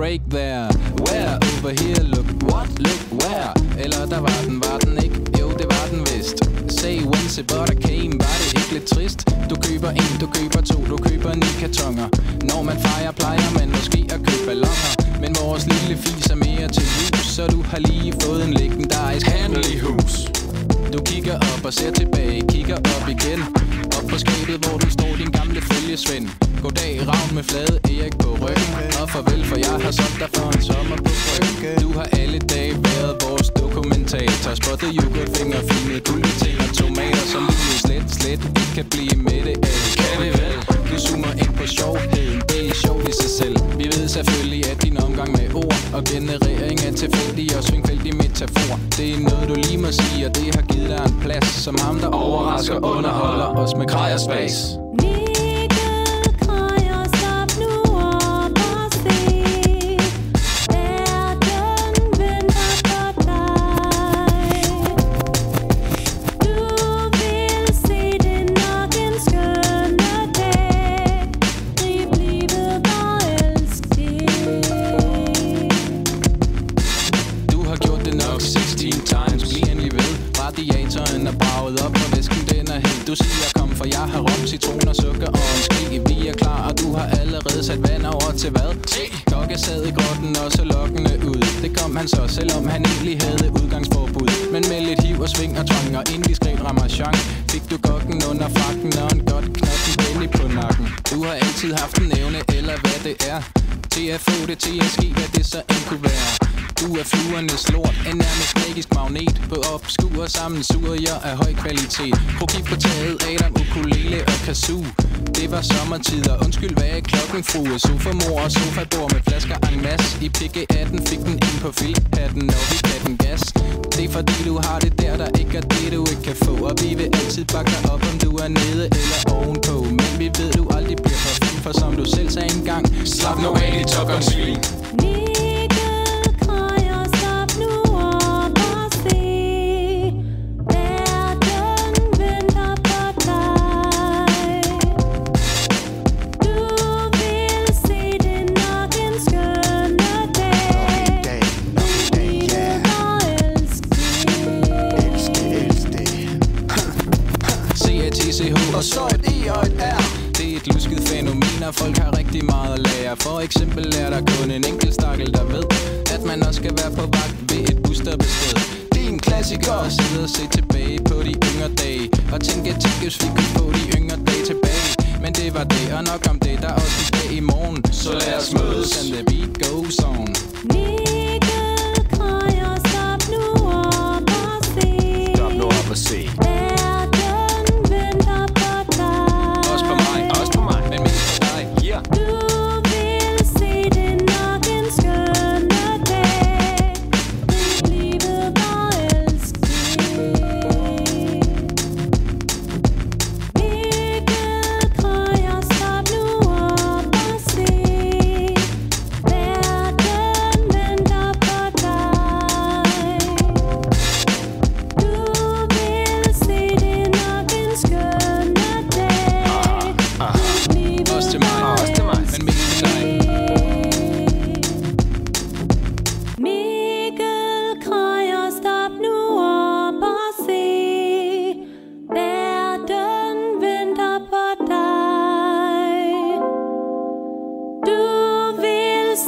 break there. Where? Over here, look. What? Look where? Eller der var den ikke? Jo, det var den vist. Say when's it but I came. Var det ikke lidt trist? Du køber en, du køber to, du køber 9 kartoner. Når man fejrer, plejer man måske at købe balloner. Men vores lille fis er mere til hus, så du har lige fået en legendarisk handel i hus. Du kigger op og ser tilbage, kigger op igen. Op på skabet, hvor du står, din gamle følgesvend. Goddag, Ravn med flade Erik på ryggen. Og farvel, for jeg har solgt dig for en sommer på bryggen. Du har alle dage været vores dokumentator. Spottet yoghurtfinger, fine kuldeting og tomater, som du slet ikke kan blive med det af. Kan vi vel? Du zoomer ind på sjovheden, det er sjovt i sig selv. Vi ved selvfølgelig, at din omgang med ord og generering er tilfældig og svingfældig metafor. Det er noget, du lige må sige, og det har givet dig en plads som ham, der overrasker og underholder os med grej og spas. Radiatoren er braget op, og væsken den er helt. Du siger kom, for jeg har rom, citron og sukker og en ske. Vi er klar, og du har allerede sat vand over til hvad? Kokke sad i grotten og så lokkende ud. Det kom han så, selvom han egentlig havde udgangsforbud. Men med lidt hiv og sving og tvang og indiskret ramachan fik du kokken under frakken og en godt knotten penny på nakken. Du har altid haft en evne, eller hvad det er, til at få det til at ske, hvad det så end kunne være. Du er fluernes lort, en nærmest magisk magnet. På opskuer sammensurier af høj kvalitet. Prøv kig på taget, Adam, ukulele og kazoo. Det var sommertider, undskyld hvad er klokken, frue. Sofamor og sofabord med flasker en masse. I PG18 fik den ind på filthatten, når vi gav den gas. Det er fordi du har det der ikke er det du ikke kan få. Og vi vil altid bakke dig op, om du er nede eller ovenpå. Men vi ved du aldrig bliver for fin, for som du selv sagde engang, slap nu af i Top Gun feeling. Og så et E og et R. Det er et lusket fænomen, og folk har rigtig meget at lære. For eksempel er der kun en enkelt stakkel, der ved, at man også skal være på vagt ved et busstoppested. Det er en klassiker at sidde og se tilbage på de yngre dage og tænke, hvis vi kunne få de yngre dage tilbage. Men det var det, og nok om det, der er også en dag i morgen. Så lad os mødes, and the beat goes on. Stop nu op og se.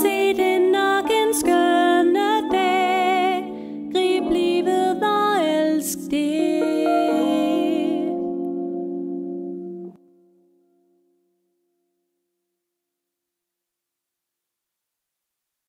See